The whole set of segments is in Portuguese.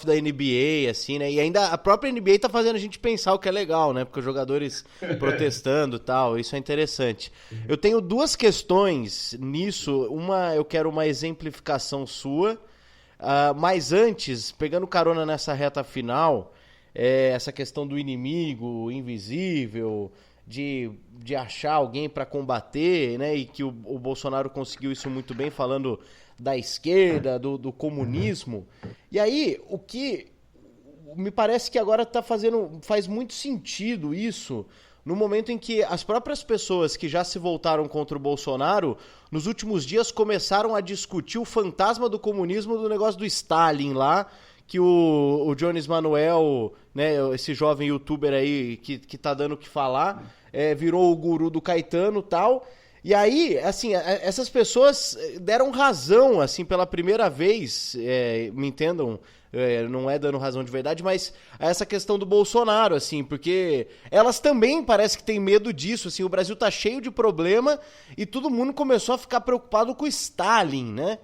da NBA, assim, né? E ainda a própria NBA tá fazendo a gente pensar o que é legal, né? Porque os jogadores protestando e tal, isso é interessante. Eu tenho duas questões nisso. Uma, eu quero uma exemplificação sua. Mas antes, pegando carona nessa reta final, essa questão do inimigo invisível, de achar alguém para combater, né? E que o Bolsonaro conseguiu isso muito bem, falando da esquerda, do comunismo. E aí, o que me parece que agora faz muito sentido isso, no momento em que as próprias pessoas que já se voltaram contra o Bolsonaro, nos últimos dias começaram a discutir o fantasma do comunismo do negócio do Stalin lá, que o Jones Manuel, né, esse jovem youtuber aí que tá dando o que falar, virou o guru do Caetano e tal. E aí, assim, essas pessoas deram razão, assim, pela primeira vez, me entendam, não é dando razão de verdade, mas essa questão do Bolsonaro, assim, porque elas também parece que têm medo disso, assim, o Brasil tá cheio de problema e todo mundo começou a ficar preocupado com o Stalin, né?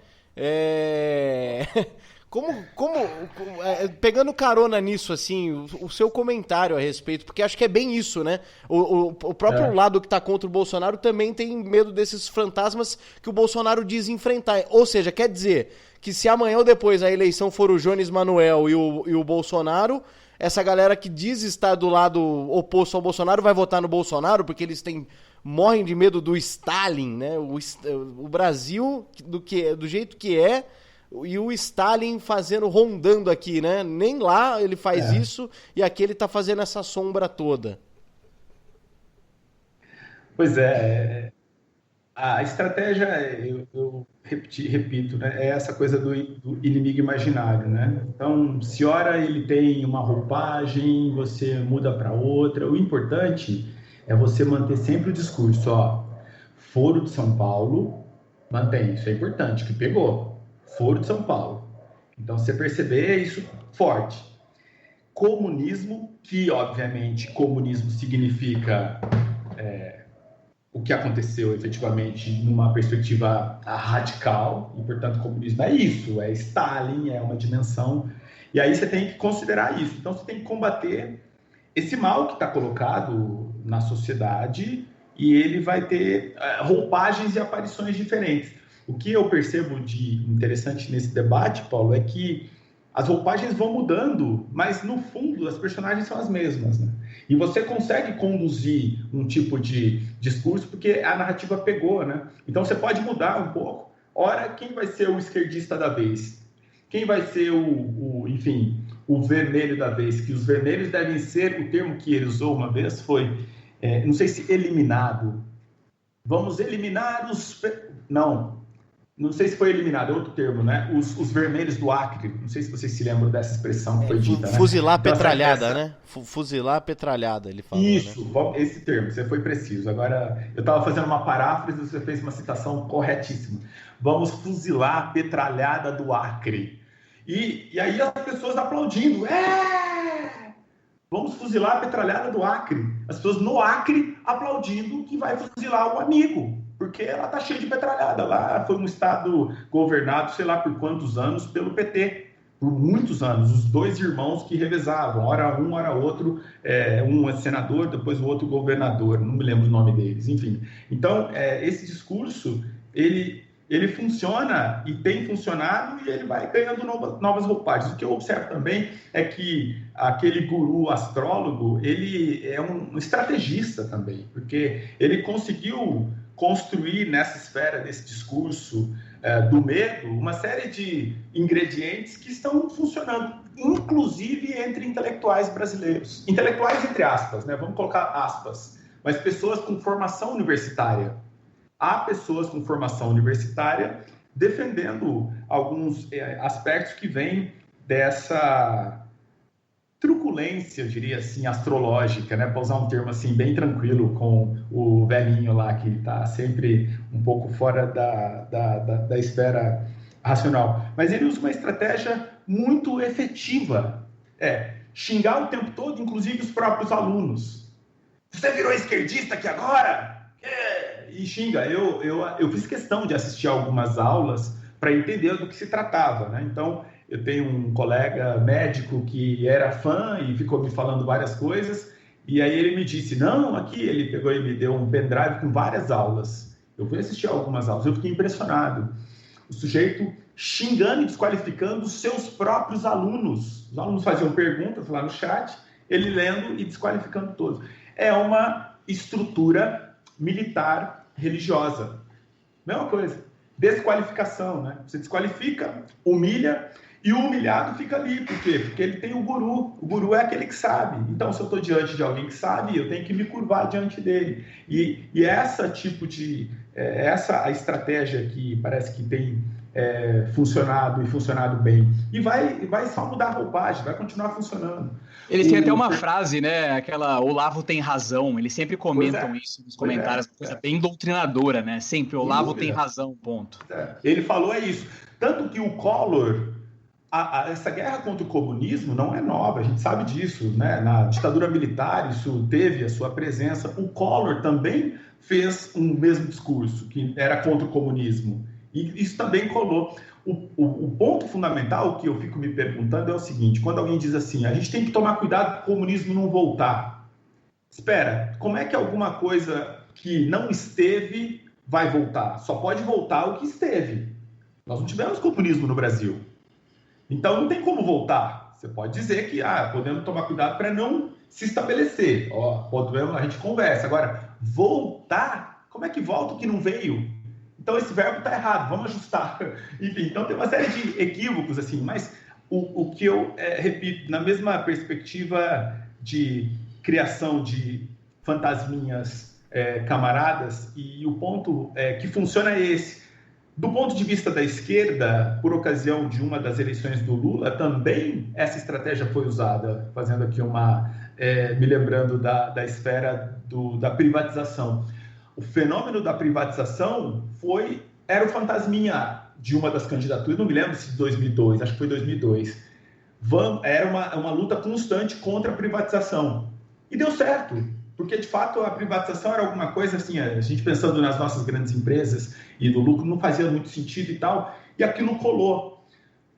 Pegando carona nisso, assim, o seu comentário a respeito, porque acho que é bem isso, né? O próprio lado que tá contra o Bolsonaro também tem medo desses fantasmas que o Bolsonaro diz enfrentar. Ou seja, quer dizer que se amanhã ou depois a eleição for o Jones Manuel e o Bolsonaro, essa galera que diz estar do lado oposto ao Bolsonaro vai votar no Bolsonaro, porque eles morrem de medo do Stalin, né? O Brasil, do jeito que é, e o Stalin rondando aqui, né? Nem lá ele faz isso, e aqui ele tá fazendo essa sombra toda. Pois é, a estratégia, eu repito, né, é essa coisa do inimigo imaginário, né? Então, se ora ele tem uma roupagem, você muda para outra. O importante é você manter sempre o discurso, ó, Foro de São Paulo, mantém, isso é importante, que pegou. Foro de São Paulo. Então, você perceber isso forte. Comunismo, que obviamente comunismo significa o que aconteceu efetivamente numa perspectiva radical, e portanto comunismo é isso, é Stalin, é uma dimensão, e aí você tem que considerar isso. Então você tem que combater esse mal que está colocado na sociedade, e ele vai ter roupagens e aparições diferentes. O que eu percebo de interessante nesse debate, Paulo, é que as roupagens vão mudando, mas no fundo as personagens são as mesmas, né? E você consegue conduzir um tipo de discurso porque a narrativa pegou, né? Então você pode mudar um pouco. Ora, quem vai ser o esquerdista da vez? Quem vai ser enfim, o vermelho da vez? Que os vermelhos devem ser, o termo que ele usou uma vez foi, não sei se eliminado. Vamos eliminar os... Não sei se foi eliminado, é outro termo, né? Os vermelhos do Acre. Não sei se vocês se lembram dessa expressão que foi dita, né? Fuzilar Então, petralhada, né? Fuzilar petralhada, ele falou, né? Isso, esse termo, você foi preciso. Agora, eu estava fazendo uma paráfrase, você fez uma citação corretíssima. Vamos fuzilar a petralhada do Acre. E aí as pessoas aplaudindo. Vamos fuzilar a petralhada do Acre. As pessoas no Acre aplaudindo que vai fuzilar o amigo, porque ela está cheia de petralhada. Lá foi um estado governado, sei lá por quantos anos, pelo PT. Por muitos anos, os dois irmãos que revezavam, ora um, ora outro, um é senador, depois o outro governador, não me lembro o nome deles, enfim. Então, esse discurso, ele funciona e tem funcionado, e ele vai ganhando novas roupagens. O que eu observo também é que aquele guru astrólogo, ele é um estrategista também, porque ele conseguiu construir nessa esfera desse discurso do medo uma série de ingredientes que estão funcionando, inclusive entre intelectuais brasileiros. Intelectuais entre aspas, né? Vamos colocar aspas, mas pessoas com formação universitária. Há pessoas com formação universitária defendendo alguns aspectos que vêm dessa truculência, eu diria assim, astrológica, né? Para usar um termo assim bem tranquilo, com o velhinho lá que está sempre um pouco fora da esfera racional. Mas ele usa uma estratégia muito efetiva, xingar o tempo todo, inclusive os próprios alunos. Você virou esquerdista aqui agora? E xinga. Eu fiz questão de assistir algumas aulas para entender do que se tratava, né? Então, Eu tenho um colega médico que era fã e ficou me falando várias coisas, e aí ele me disse, não, aqui ele pegou e me deu um pendrive com várias aulas. Eu fui assistir algumas aulas, eu fiquei impressionado. O sujeito xingando e desqualificando os seus próprios alunos. Os alunos faziam perguntas lá no chat, ele lendo e desqualificando todos. É uma estrutura militar religiosa. Mesma coisa. Desqualificação, né? Você desqualifica, humilha, e o humilhado fica ali. Por quê? Porque ele tem o guru. O guru é aquele que sabe. Então, se eu estou diante de alguém que sabe, eu tenho que me curvar diante dele. E essa tipo de... essa a estratégia que parece que tem funcionado e funcionado bem. E vai só mudar a roupagem, vai continuar funcionando. Eles têm até uma frase, né? Aquela Olavo tem razão. Eles sempre comentam isso nos comentários. Uma coisa bem doutrinadora, né? Sempre Olavo tem razão, ponto. Ele falou isso. Tanto que o Collor... essa guerra contra o comunismo não é nova, a gente sabe disso, né? Na ditadura militar isso teve a sua presença. O Collor também fez um mesmo discurso, que era contra o comunismo. E isso também colou. O ponto fundamental que eu fico me perguntando é o seguinte, quando alguém diz assim, a gente tem que tomar cuidado para o comunismo não voltar. Espera, como é que alguma coisa que não esteve vai voltar? Só pode voltar o que esteve. Nós não tivemos comunismo no Brasil. Então, não tem como voltar. Você pode dizer que podemos tomar cuidado para não se estabelecer. A gente conversa. Agora, voltar? Como é que volta o que não veio? Então, esse verbo está errado. Vamos ajustar. Enfim, então tem uma série de equívocos, assim. Mas o que eu repito, na mesma perspectiva de criação de fantasminhas camaradas, e o ponto que funciona é esse. Do ponto de vista da esquerda, por ocasião de uma das eleições do Lula, também essa estratégia foi usada, fazendo aqui me lembrando da esfera da privatização. O fenômeno da privatização era o fantasminha de uma das candidaturas, não me lembro se de 2002, acho que foi 2002. Era uma luta constante contra a privatização. E deu certo. Porque, de fato, a privatização era alguma coisa assim, a gente pensando nas nossas grandes empresas e no lucro, não fazia muito sentido e tal, e aquilo colou.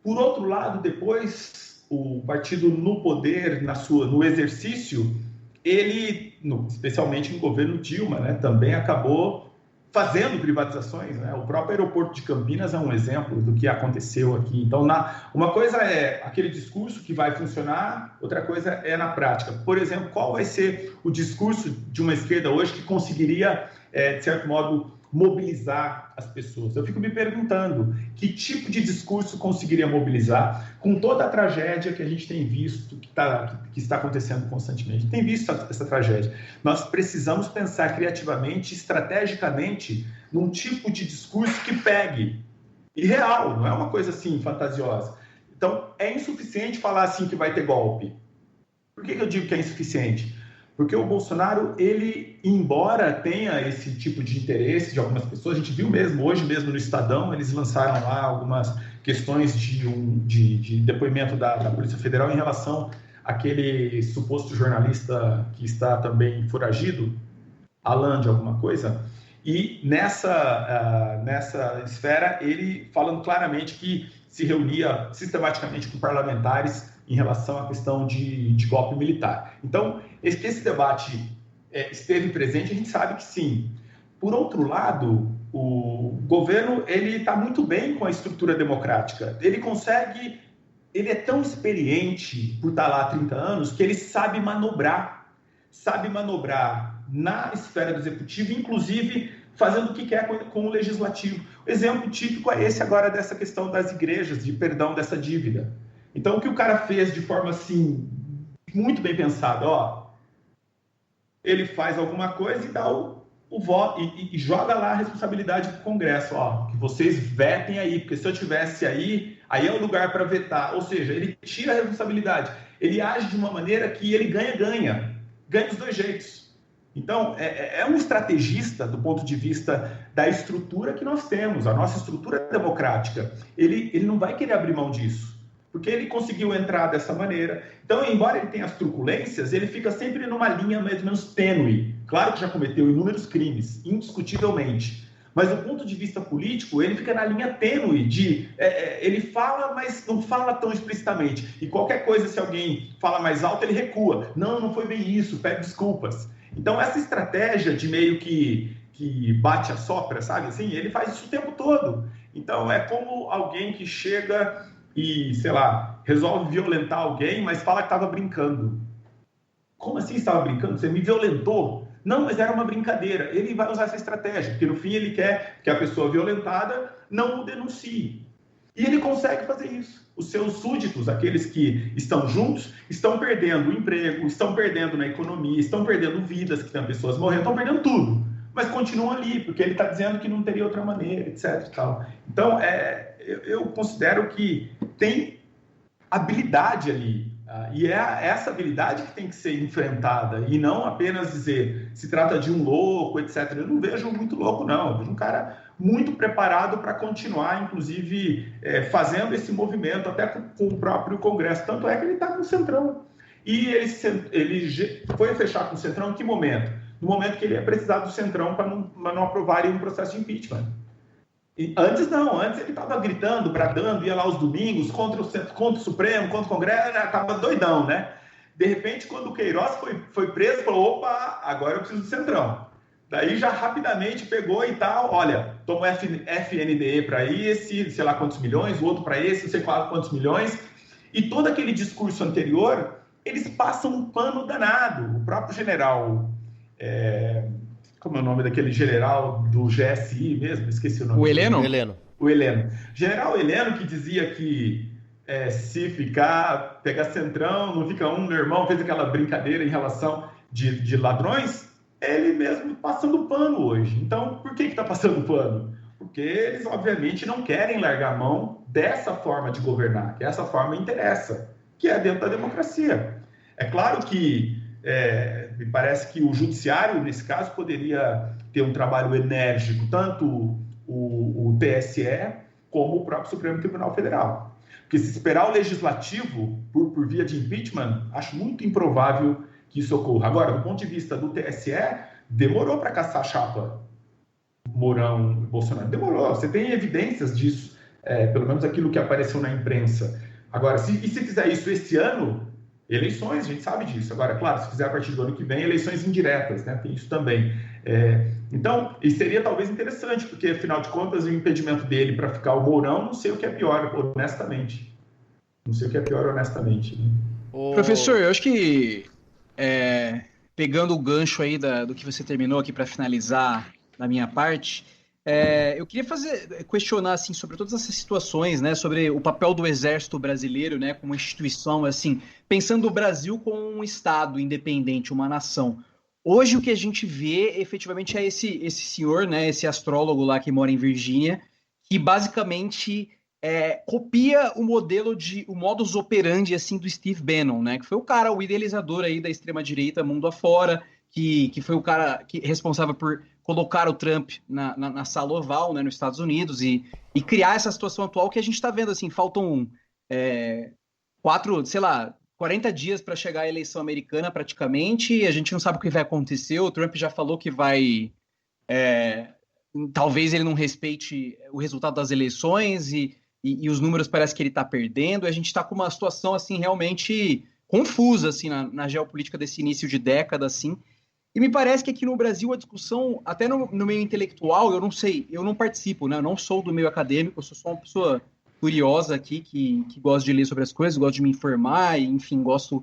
Por outro lado, depois, o partido no poder, no exercício, ele, especialmente no governo Dilma, né, também acabou fazendo privatizações, né? O próprio aeroporto de Campinas é um exemplo do que aconteceu aqui. Então, uma coisa é aquele discurso que vai funcionar, outra coisa é na prática. Por exemplo, qual vai ser o discurso de uma esquerda hoje que conseguiria, de certo modo, mobilizar as pessoas? Eu fico me perguntando que tipo de discurso conseguiria mobilizar com toda a tragédia que a gente tem visto, que está acontecendo constantemente. A gente tem visto essa tragédia. Nós precisamos pensar criativamente, estrategicamente, num tipo de discurso que pegue. E real, não é uma coisa assim fantasiosa. Então, é insuficiente falar assim que vai ter golpe. Por que eu digo que é insuficiente? Porque o Bolsonaro, ele, embora tenha esse tipo de interesse de algumas pessoas, a gente viu hoje mesmo no Estadão, eles lançaram lá algumas questões de depoimento da Polícia Federal em relação àquele suposto jornalista que está também foragido, Alan de alguma coisa, e nessa esfera ele falando claramente que se reunia sistematicamente com parlamentares em relação à questão de golpe militar. Então, esse debate esteve presente, a gente sabe que sim. Por outro lado, o governo está muito bem com a estrutura democrática. Ele é tão experiente por estar lá há 30 anos que ele sabe manobrar na esfera do executivo, inclusive fazendo o que quer com o legislativo. O exemplo típico é esse agora dessa questão das igrejas, de perdão dessa dívida. Então, o que o cara fez de forma, assim, muito bem pensada, ele faz alguma coisa e dá o voto, e joga lá a responsabilidade para o Congresso, que vocês vetem aí, porque se eu tivesse aí é o lugar para vetar. Ou seja, ele tira a responsabilidade, ele age de uma maneira que ele ganha dos dois jeitos. Então, é um estrategista do ponto de vista da estrutura que nós temos, a nossa estrutura democrática. Ele não vai querer abrir mão disso, porque ele conseguiu entrar dessa maneira. Então, embora ele tenha as truculências, ele fica sempre numa linha mais ou menos tênue. Claro que já cometeu inúmeros crimes, indiscutivelmente, Mas do ponto de vista político, ele fica na linha tênue de... ele fala, mas não fala tão explicitamente. E qualquer coisa, se alguém fala mais alto, ele recua. Não foi bem isso, pede desculpas. Então, essa estratégia de meio que bate a sopra, sabe? Assim, ele faz isso o tempo todo. Então, é como alguém que chega e, sei lá, resolve violentar alguém, mas fala que estava brincando. Como assim estava brincando? Você me violentou? Não, mas era uma brincadeira. Ele vai usar essa estratégia, porque no fim ele quer que a pessoa violentada não o denuncie. E ele consegue fazer isso. Os seus súditos, aqueles que estão juntos, estão perdendo o emprego, estão perdendo na economia, estão perdendo vidas, que tem pessoas morrendo, estão perdendo tudo. Mas continuam ali, porque ele está dizendo que não teria outra maneira, etc. E tal. Então, eu considero que tem habilidade ali. E é essa habilidade que tem que ser enfrentada, e não apenas dizer se trata de um louco, etc. Eu não vejo muito louco, não. Eu vejo um cara muito preparado para continuar, inclusive, fazendo esse movimento, até com o próprio Congresso. Tanto é que ele está com o Centrão. E ele foi fechar com o Centrão em que momento? No momento que ele ia precisar do Centrão para não aprovarem um processo de impeachment. E antes não, antes ele estava gritando, bradando, ia lá aos domingos contra o Supremo, contra o Congresso, estava doidão, né? De repente, quando o Queiroz foi preso, falou, opa, agora eu preciso do Centrão. Daí já rapidamente pegou e tal, olha, toma FNDE para esse, sei lá quantos milhões, o outro para esse, não sei quantos milhões, e todo aquele discurso anterior, eles passam um pano danado. O próprio general... como é o nome daquele general do GSI mesmo? Esqueci o nome. O Heleno? O Heleno. General Heleno, que dizia que se pegar Centrão, não fica meu irmão fez aquela brincadeira em relação de ladrões, ele mesmo passando pano hoje. Então, por que está passando pano? Porque eles, obviamente, não querem largar a mão dessa forma de governar, que essa forma interessa, que é dentro da democracia. É claro que me parece que o judiciário, nesse caso, poderia ter um trabalho enérgico, tanto o TSE como o próprio Supremo Tribunal Federal. Porque se esperar o legislativo por via de impeachment, acho muito improvável que isso ocorra. Agora, do ponto de vista do TSE, demorou para caçar a chapa Mourão e Bolsonaro. Demorou, você tem evidências disso, pelo menos aquilo que apareceu na imprensa. Agora, se fizer isso esse ano... Eleições, a gente sabe disso. Agora, claro, se fizer a partir do ano que vem, eleições indiretas, né? Tem isso também. Então, e seria talvez interessante, porque, afinal de contas, o impedimento dele para ficar o Mourão, não sei o que é pior, honestamente. Não sei o que é pior, honestamente. Né? Professor, eu acho que, pegando o gancho aí do que você terminou aqui para finalizar da minha parte... eu queria questionar assim, sobre todas essas situações, né, sobre o papel do Exército Brasileiro, né, como instituição, assim, pensando o Brasil como um Estado independente, uma nação. Hoje o que a gente vê efetivamente é esse senhor, né, esse astrólogo lá que mora em Virgínia, que basicamente copia o modus operandi assim, do Steve Bannon, né, que foi o idealizador aí da extrema-direita mundo afora, que foi o cara responsável por colocar o Trump na sala oval, né, nos Estados Unidos e criar essa situação atual que a gente está vendo, assim, faltam 40 dias para chegar à eleição americana praticamente, e a gente não sabe o que vai acontecer, o Trump já falou que talvez ele não respeite o resultado das eleições e os números parece que ele está perdendo, a gente está com uma situação, assim, realmente confusa, assim, na geopolítica desse início de década, assim. E me parece que aqui no Brasil a discussão, até no meio intelectual, eu não sei, eu não participo, né? Eu não sou do meio acadêmico, eu sou só uma pessoa curiosa aqui, que gosta de ler sobre as coisas, gosta de me informar, e, enfim, gosto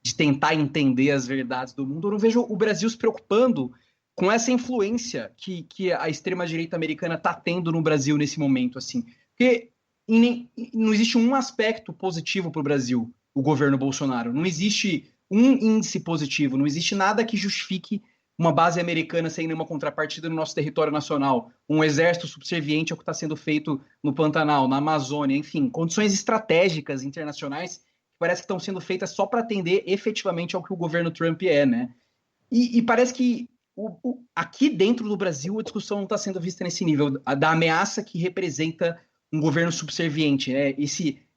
de tentar entender as verdades do mundo. Eu não vejo o Brasil se preocupando com essa influência que a extrema-direita americana está tendo no Brasil nesse momento, assim. Porque não existe um aspecto positivo para o Brasil, o governo Bolsonaro. Não existe um índice positivo, não existe nada que justifique uma base americana sem nenhuma contrapartida no nosso território nacional, um exército subserviente ao que está sendo feito no Pantanal, na Amazônia, enfim, condições estratégicas internacionais que parece que estão sendo feitas só para atender efetivamente ao que o governo Trump é, né? E parece que aqui dentro do Brasil a discussão não está sendo vista nesse nível, da ameaça que representa um governo subserviente, né?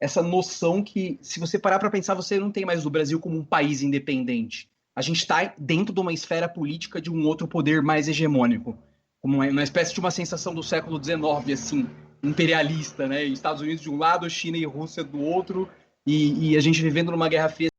Essa noção que, se você parar para pensar, você não tem mais o Brasil como um país independente. A gente está dentro de uma esfera política de um outro poder mais hegemônico. como uma espécie de uma sensação do século XIX, assim, imperialista, né? Estados Unidos de um lado, China e Rússia do outro, e a gente vivendo numa Guerra Fria